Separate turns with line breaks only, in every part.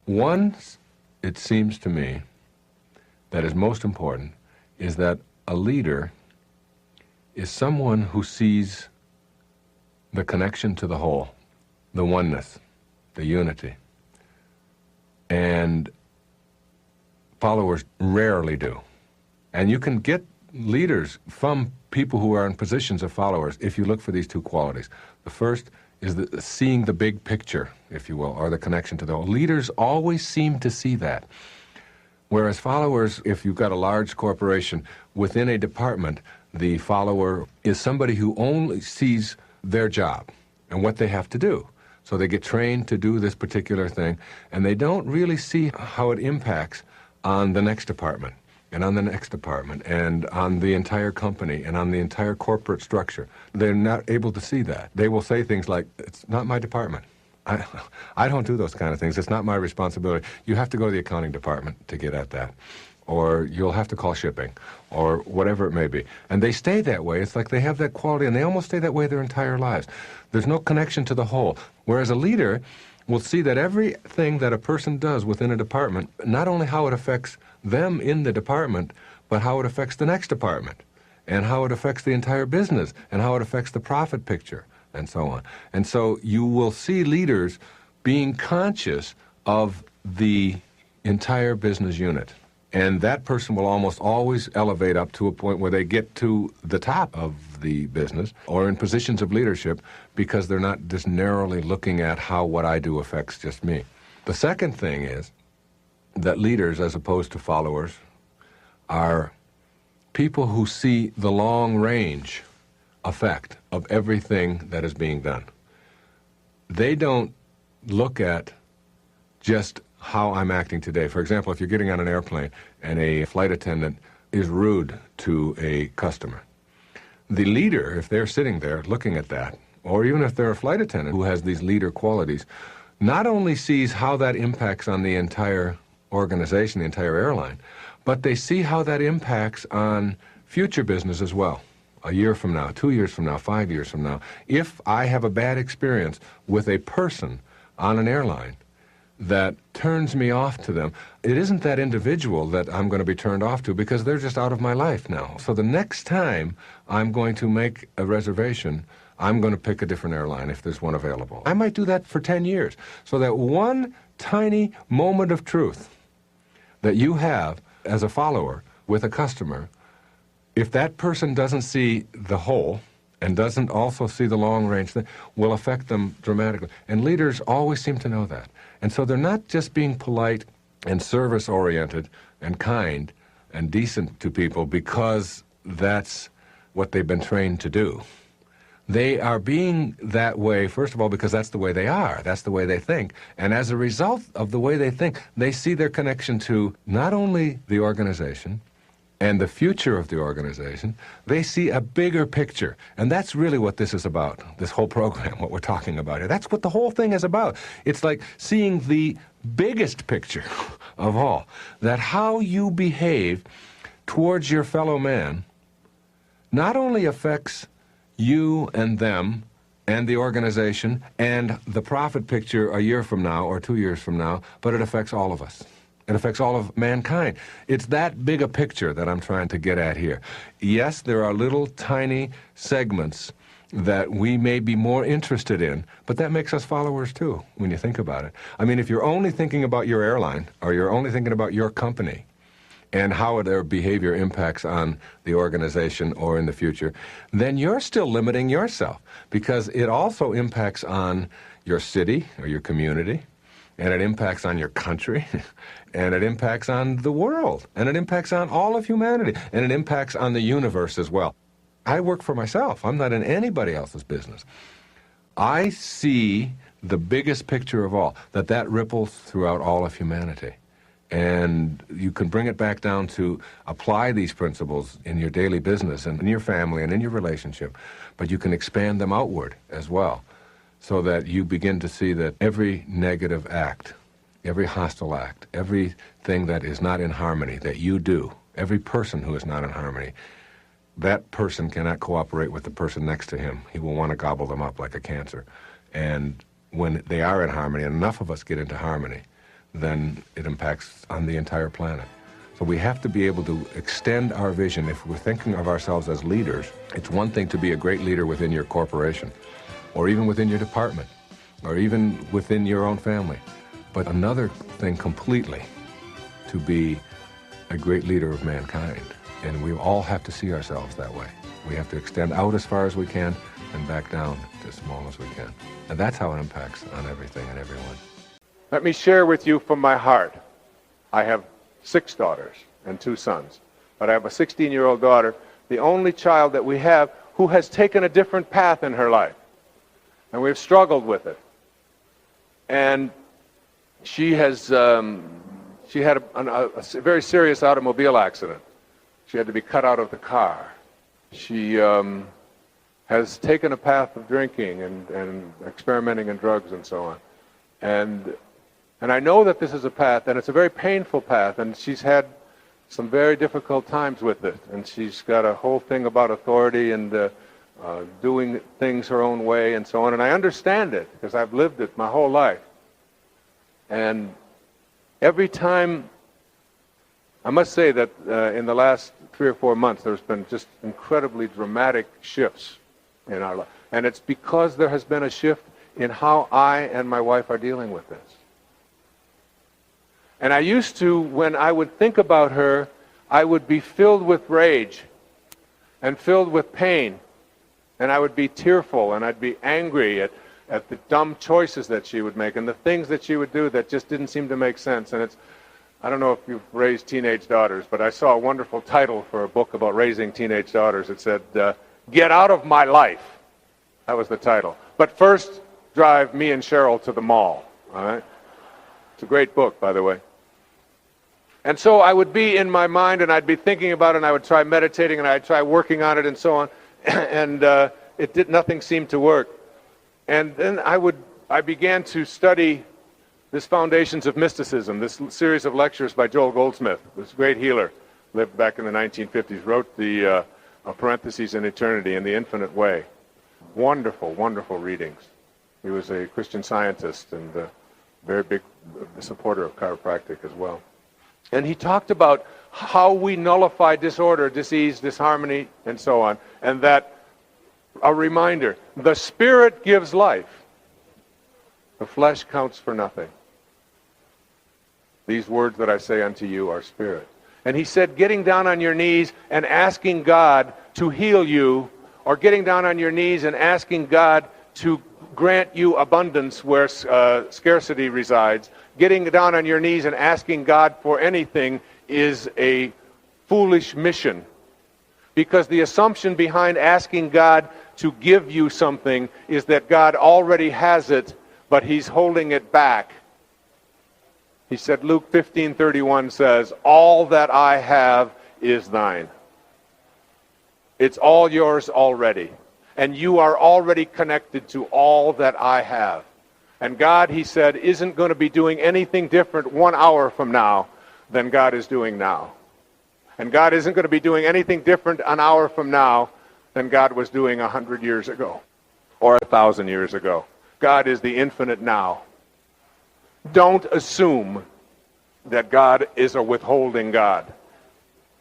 One, it seems to me, that is most important is that a leader is someone who sees the connection to the whole, the oneness, the unity. And followers rarely do. And you can get leaders from people who are in positions of followers if you look for these two qualities. The first is seeing the big picture, if you will, or the connection to the whole. Leaders always seem to see that. Whereas followers, if you've got a large corporation, within a department, the follower is somebody who only sees their job and what they have to do. So they get trained to do this particular thing, and they don't really see how it impacts on the next department, and on the next department, and on the entire company, and on the entire corporate structure. They're not able to see that. They will say things like, it's not my department. I don't do those kind of things. It's not my responsibility. You have to go to the accounting department to get at that. Or you'll have to call shipping, or whatever it may be. And they stay that way. It's like they have that quality, and they almost stay that way their entire lives. There's no connection to the whole. Whereas a leader will see that everything that a person does within a department, not only how it affects them in the department, but how it affects the next department, and how it affects the entire business, and how it affects the profit picture, and so on. And so you will see leaders being conscious of the entire business unit. And that person will almost always elevate up to a point where they get to the top of the business or in positions of leadership because they're not just narrowly looking at how what I do affects just me. The second thing is that leaders, as opposed to followers, are people who see the long range effect of everything that is being done. They don't look at just how I'm acting today. For example, if you're getting on an airplane and a flight attendant is rude to a customer, the leader, if they're sitting there looking at that, or even if they're a flight attendant who has these leader qualities, not only sees how that impacts on the entire organization, the entire airline, but they see how that impacts on future business as well. A year from now, 2 years from now, 5 years from now. If I have a bad experience with a person on an airline that turns me off to them, it isn't that individual that I'm going to be turned off to because they're just out of my life now. So the next time I'm going to make a reservation, I'm going to pick a different airline if there's one available. I might do that for 10 years. So that one tiny moment of truth that you have as a follower with a customer, if that person doesn't see the whole and doesn't also see the long-range thing, will affect them dramatically. And leaders always seem to know that. And so they're not just being polite and service-oriented and kind and decent to people because that's what they've been trained to do. They are being that way, first of all, because that's the way they are. That's the way they think. And as a result of the way they think, they see their connection to not only the organization and the future of the organization, they see a bigger picture. And that's really what this is about, this whole program, what we're talking about here. That's what the whole thing is about. It's like seeing the biggest picture of all, that how you behave towards your fellow man not only affects you and them and the organization and the profit picture a year from now or 2 years from now, but it affects all of us. It affects all of mankind. It's that big a picture that I'm trying to get at here. Yes, there are little tiny segments that we may be more interested in, but that makes us followers too, when you think about it. I mean, if you're only thinking about your airline or you're only thinking about your company and how their behavior impacts on the organization or in the future, then you're still limiting yourself because it also impacts on your city or your community, and it impacts on your country, and it impacts on the world, and it impacts on all of humanity, and it impacts on the universe as well. I work for myself. I'm not in anybody else's business. I see the biggest picture of all, that ripples throughout all of humanity. And you can bring it back down to apply these principles in your daily business and in your family and in your relationship, but you can expand them outward as well, so that you begin to see that every negative act, every hostile act, everything that is not in harmony that you do, every person who is not in harmony, that person cannot cooperate with the person next to him. He will want to gobble them up like a cancer. And when they are in harmony, and enough of us get into harmony, then it impacts on the entire planet. So we have to be able to extend our vision. If we're thinking of ourselves as leaders, it's one thing to be a great leader within your corporation, or even within your department, or even within your own family. But another thing completely to be a great leader of mankind. And we all have to see ourselves that way. We have to extend out as far as we can and back down as small as we can. And that's how it impacts on everything and everyone.
Let me share with you from my heart. I have 6 daughters and 2 sons. But I have a 16-year-old daughter, the only child that we have, who has taken a different path in her life. And we've struggled with it. And she has, she had a very serious automobile accident. She had to be cut out of the car. She has taken a path of drinking and experimenting in drugs and so on. And I know that this is a path, and it's a very painful path, and she's had some very difficult times with it. And she's got a whole thing about authority and doing things her own way and so on. And I understand it, because I've lived it my whole life. And every time, I must say that in the last 3 or 4 months, there's been just incredibly dramatic shifts in our life. And it's because there has been a shift in how I and my wife are dealing with this. And I used to, when I would think about her, I would be filled with rage and filled with pain. And I would be tearful, and I'd be angry at the dumb choices that she would make and the things that she would do that just didn't seem to make sense. And it's, I don't know if you've raised teenage daughters, but I saw a wonderful title for a book about raising teenage daughters. It said, Get Out of My Life. That was the title. But first, drive me and Cheryl to the mall. All right? It's a great book, by the way. And so I would be in my mind, and I'd be thinking about it, and I would try meditating, and I'd try working on it, and so on. And nothing seemed to work. And then I began to study this Foundations of Mysticism, this series of lectures by Joel Goldsmith, this great healer, lived back in the 1950s, wrote the Parentheses in Eternity in the Infinite Way. Wonderful, wonderful readings. He was a Christian Scientist and a very big supporter of chiropractic as well. And he talked about how we nullify disorder, disease, disharmony, and so on, and that, a reminder, the Spirit gives life. The flesh counts for nothing. These words that I say unto you are spirit. And he said, getting down on your knees and asking God to heal you, or getting down on your knees and asking God to grant you abundance where scarcity resides, getting down on your knees and asking God for anything is a foolish mission. Because the assumption behind asking God to give you something is that God already has it, but he's holding it back. He said, Luke 15:31 says, all that I have is thine. It's all yours already. And you are already connected to all that I have. And God, he said, isn't going to be doing anything different 1 hour from now than God is doing now. And God isn't going to be doing anything different an hour from now than God was doing 100 years ago or 1,000 years ago. God is the infinite now. Don't assume that God is a withholding God.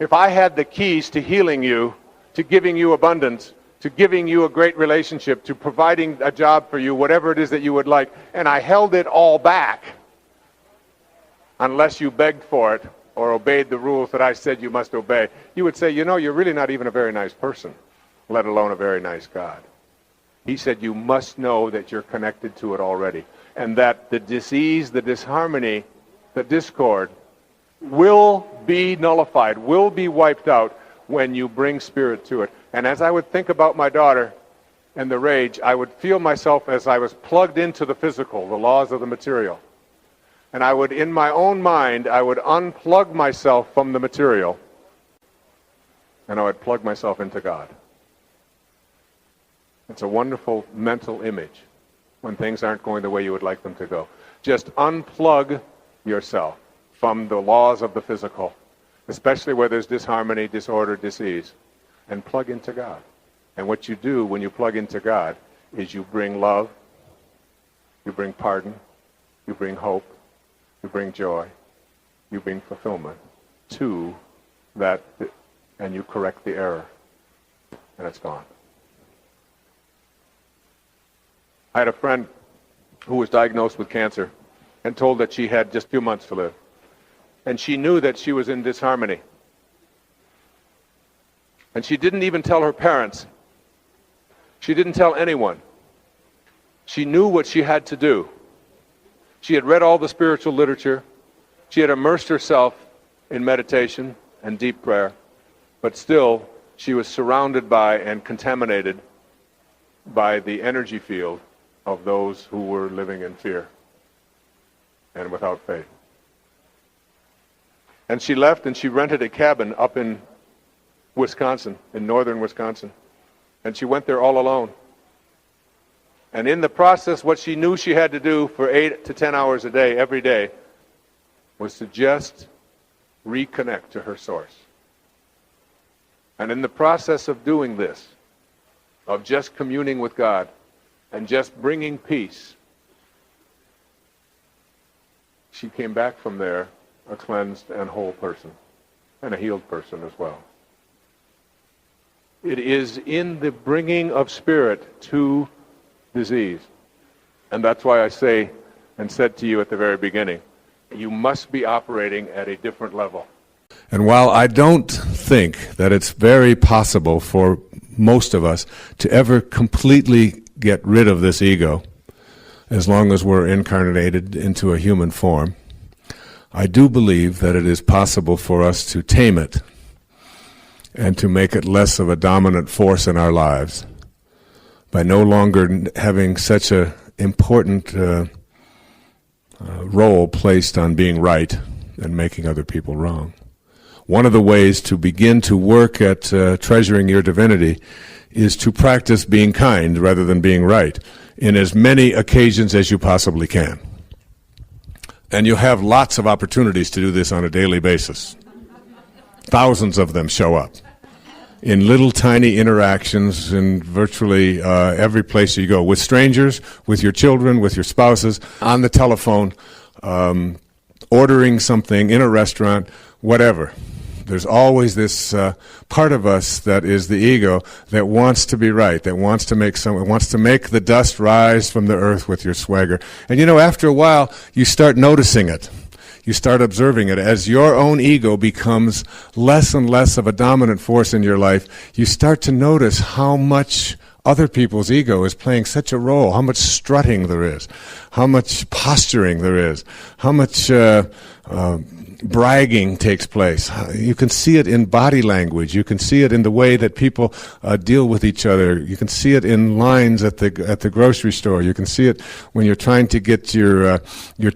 If I had the keys to healing you, to giving you abundance, to giving you a great relationship, to providing a job for you, whatever it is that you would like, and I held it all back, unless you begged for it or obeyed the rules that I said you must obey, you would say, you know, you're really not even a very nice person, let alone a very nice God. He said you must know that you're connected to it already, and that the disease, the disharmony, the discord will be nullified, will be wiped out when you bring spirit to it. And as I would think about my daughter and the rage, I would feel myself as I was plugged into the physical, the laws of the material. And I would, in my own mind, I would unplug myself from the material, and I would plug myself into God. It's a wonderful mental image when things aren't going the way you would like them to go. Just unplug yourself from the laws of the physical, especially where there's disharmony, disorder, disease, and plug into God. And what you do when you plug into God is you bring love, you bring pardon, you bring hope, you bring joy, you bring fulfillment to that, and you correct the error, and it's gone. I had a friend who was diagnosed with cancer and told that she had just a few months to live. And she knew that she was in disharmony. And she didn't even tell her parents. She didn't tell anyone. She knew what she had to do. She had read all the spiritual literature. She had immersed herself in meditation and deep prayer. But still, she was surrounded by and contaminated by the energy field of those who were living in fear and without faith. And she left and she rented a cabin up in Wisconsin, in northern Wisconsin. And she went there all alone. And in the process, what she knew she had to do for 8 to 10 hours a day, every day, was to just reconnect to her source. And in the process of doing this, of just communing with God, and just bringing peace, she came back from there a cleansed and whole person, and a healed person as well. It is in the bringing of spirit to disease. And that's why I say and said to you at the very beginning, you must be operating at a different level.
And while I don't think that it's very possible for most of us to ever completely get rid of this ego, as long as we're incarnated into a human form, I do believe that it is possible for us to tame it and to make it less of a dominant force in our lives by no longer having such an important role placed on being right and making other people wrong. One of the ways to begin to work at treasuring your divinity is to practice being kind rather than being right in as many occasions as you possibly can. And you have lots of opportunities to do this on a daily basis. Thousands of them show up in little tiny interactions in virtually every place you go, with strangers, with your children, with your spouses, on the telephone, ordering something in a restaurant, whatever. There's always this part of us that is the ego that wants to be right, that wants to make the dust rise from the earth with your swagger. And after a while, you start noticing it. You start observing it. As your own ego becomes less and less of a dominant force in your life, you start to notice how much other people's ego is playing such a role, how much strutting there is, how much posturing there is, how much bragging takes place. You can see it in body language. You can see it in the way that people deal with each other. You can see it in lines at the grocery store. You can see it when you're trying to get your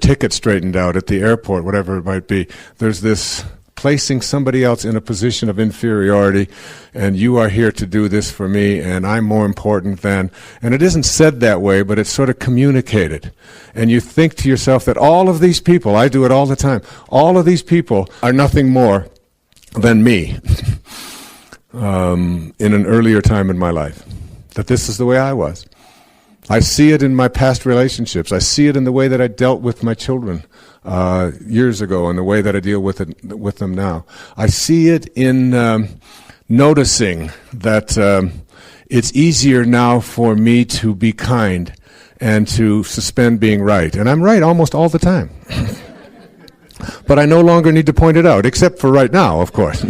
ticket straightened out at the airport, whatever it might be. There's this placing somebody else in a position of inferiority, and you are here to do this for me, and I'm more important than. And it isn't said that way, but it's sort of communicated. And you think to yourself that all of these people, I do it all the time, all of these people are nothing more than me in an earlier time in my life. That this is the way I was. I see it in my past relationships. I see it in the way that I dealt with my children years ago and the way that I deal with them now. I see it in noticing that it's easier now for me to be kind and to suspend being right. And I'm right almost all the time. But I no longer need to point it out, except for right now, of course.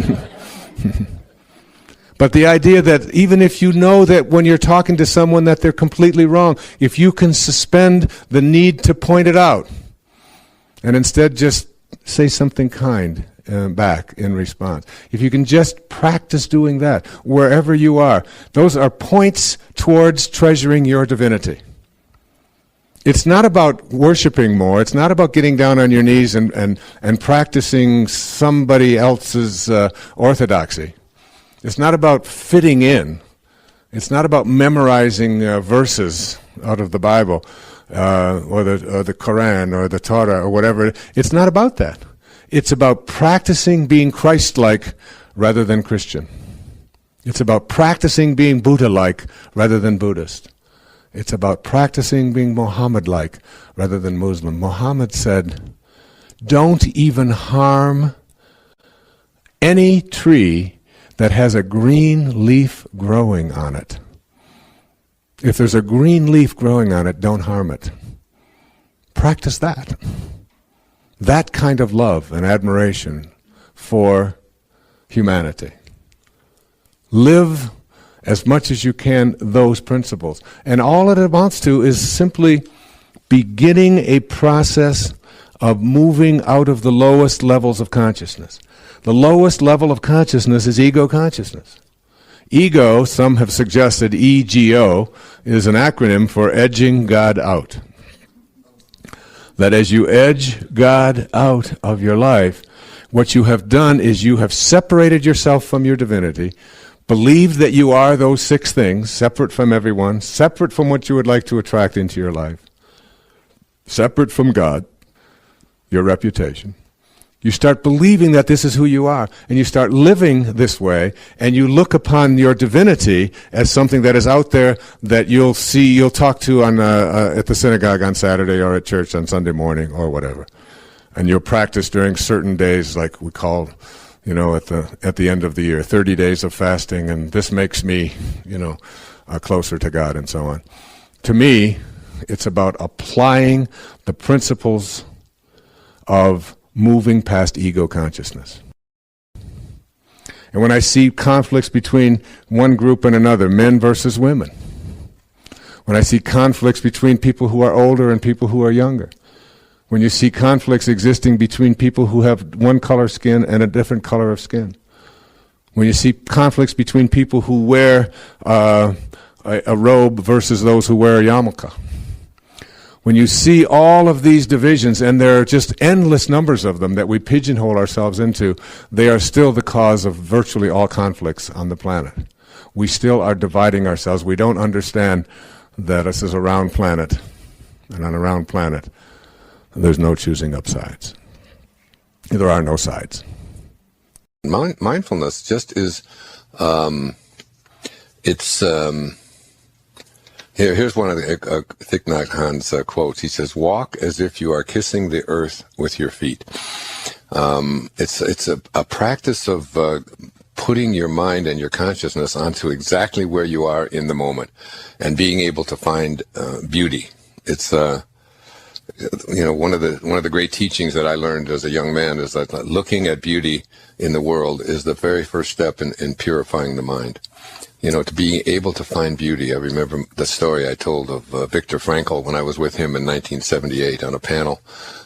But the idea that even if you know that when you're talking to someone that they're completely wrong, if you can suspend the need to point it out, and instead just say something kind back in response. If you can just practice doing that wherever you are, those are points towards treasuring your divinity. It's not about worshiping more. It's not about getting down on your knees and practicing somebody else's orthodoxy. It's not about fitting in. It's not about memorizing verses out of the Bible. Or the Quran or the Torah or whatever. It's not about that. It's about practicing being Christ-like rather than Christian. It's about practicing being Buddha-like rather than Buddhist. It's about practicing being Muhammad-like rather than Muslim. Muhammad said, don't even harm any tree that has a green leaf growing on it. If there's a green leaf growing on it, don't harm it. Practice that. That kind of love and admiration for humanity. Live as much as you can those principles. And all it amounts to is simply beginning a process of moving out of the lowest levels of consciousness. The lowest level of consciousness is ego consciousness. Ego, some have suggested EGO, is an acronym for edging God out. That as you edge God out of your life, what you have done is you have separated yourself from your divinity, believed that you are those 6 things, separate from everyone, separate from what you would like to attract into your life, separate from God, your reputation. You start believing that this is who you are, and you start living this way, and you look upon your divinity as something that is out there that you'll see, you'll talk to on at the synagogue on Saturday or at church on Sunday morning or whatever. And you'll practice during certain days, like we call, at the end of the year, 30 days of fasting, and this makes me, closer to God and so on. To me, it's about applying the principles of moving past ego consciousness. And when I see conflicts between one group and another, men versus women, when I see conflicts between people who are older and people who are younger, when you see conflicts existing between people who have one color skin and a different color of skin, when you see conflicts between people who wear a robe versus those who wear a yarmulke, when you see all of these divisions, and there are just endless numbers of them that we pigeonhole ourselves into, they are still the cause of virtually all conflicts on the planet. We still are dividing ourselves. We don't understand that this is a round planet, and on a round planet, there's no choosing up sides. There are no sides.
Mindfulness just is, Here's one of Thich Nhat Hanh's quotes. He says, "Walk as if you are kissing the earth with your feet." It's a practice of putting your mind and your consciousness onto exactly where you are in the moment, and being able to find beauty. It's one of the great teachings that I learned as a young man is that looking at beauty in the world is the very first step in purifying the mind. To be able to find beauty. I remember the story I told of Viktor Frankl when I was with him in 1978 on a panel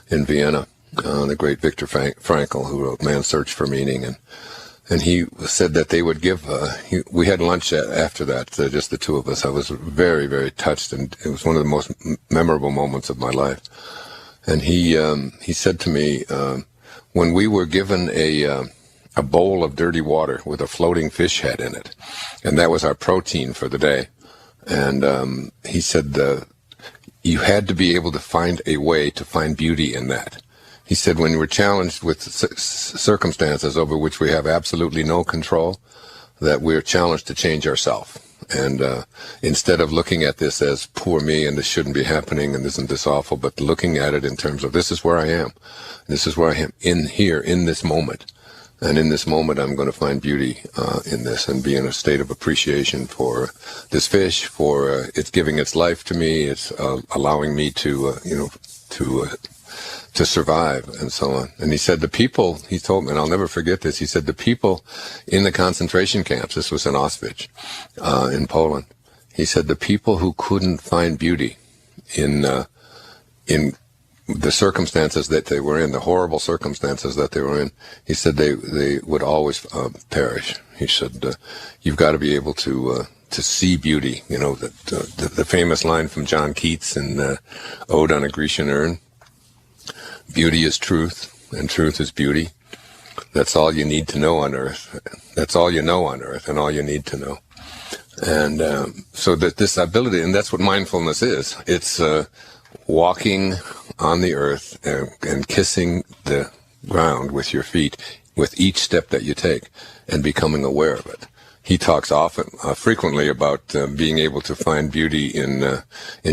in Vienna. The great Viktor Frankl, who wrote Man's Search for Meaning, and he said that they would give. We had lunch after that, just the two of us. I was very, very touched, and it was one of the most memorable moments of my life. And he said to me, when we were given a bowl of dirty water with a floating fish head in it, and that was our protein for the day. And he said you had to be able to find a way to find beauty in that. He said when we're challenged with circumstances over which we have absolutely no control, that we're challenged to change ourselves. And instead of looking at this as poor me and this shouldn't be happening and isn't this awful, but looking at it in terms of this is where I am. This is where I am in this moment. And in this moment, I'm going to find beauty in this and be in a state of appreciation for this fish, for it's giving its life to me. It's allowing me to survive and so on. And he said the people, he told me, and I'll never forget this, he said the people in the concentration camps, this was in Auschwitz, in Poland, he said the people who couldn't find beauty in the circumstances that they were in, the horrible circumstances that they were in, he said they would always perish. He said, you've got to be able to see beauty. The famous line from John Keats in Ode on a Grecian Urn, beauty is truth, and truth is beauty. That's all you need to know on earth. That's all you know on earth, and all you need to know. And so that this ability, and that's what mindfulness is. It's walking on the earth and kissing the ground with your feet with each step that you take and becoming aware of it. He talks frequently about being able to find beauty in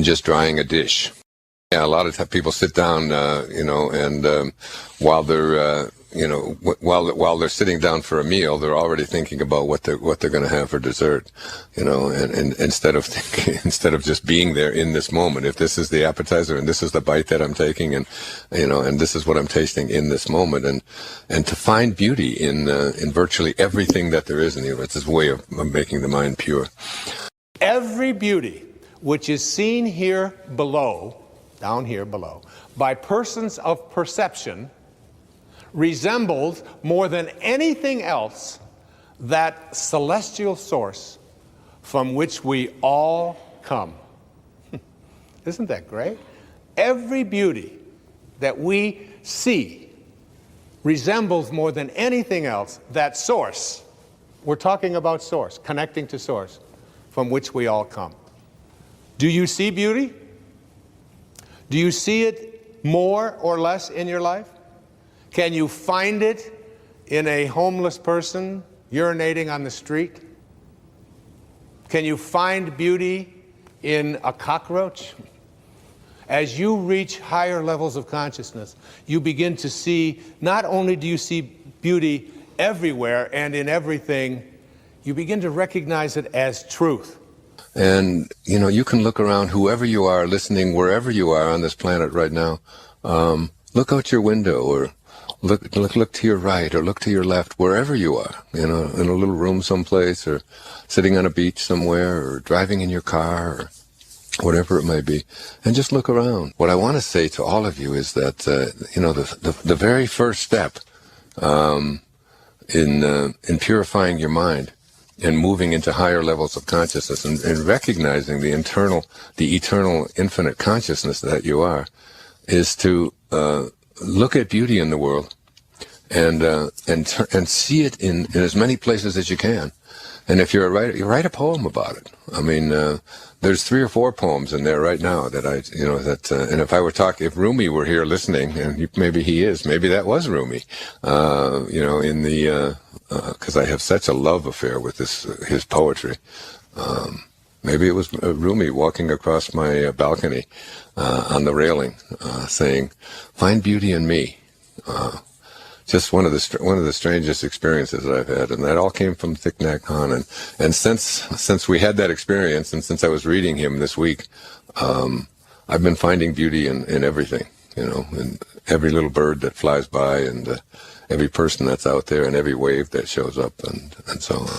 just drying a dish. Yeah, a lot of people sit down, and while they're, while they're sitting down for a meal, they're already thinking about what they're going to have for dessert, and instead of thinking, instead of just being there in this moment. If this is the appetizer and this is the bite that I'm taking, and and this is what I'm tasting in this moment, and to find beauty in virtually everything that there is in you. It's this way of making the mind pure.
Every beauty which is seen here below, down here below, by persons of perception resembles more than anything else that celestial source from which we all come. Isn't that great? Every beauty that we see resembles more than anything else that source. We're talking about source, connecting to source, from which we all come. Do you see beauty? Do you see it more or less in your life? Can you find it in a homeless person urinating on the street? Can you find beauty in a cockroach? As you reach higher levels of consciousness, you begin to see, not only do you see beauty everywhere and in everything, you begin to recognize it as truth.
And, you can look around, whoever you are, listening, wherever you are on this planet right now, look out your window, or look to your right, or look to your left, wherever you are, in a little room someplace, or sitting on a beach somewhere, or driving in your car, or whatever it may be, and just look around. What I want to say to all of you is that, the very first step in purifying your mind and moving into higher levels of consciousness, and recognizing the eternal, infinite consciousness that you are, is to look at beauty in the world and see it in as many places as you can. And if you're a writer, you write a poem about it. I mean, there's 3 or 4 poems in there right now that and if I were talking, if Rumi were here listening, and maybe he is, maybe that was Rumi, because I have such a love affair with his poetry. Maybe it was Rumi walking across my balcony on the railing, saying, "Find beauty in me." Just one of the strangest experiences that I've had, and that all came from Thich Nhat Hanh. And since we had that experience, and since I was reading him this week, I've been finding beauty in everything, in every little bird that flies by, and every person that's out there, and every wave that shows up, and so on.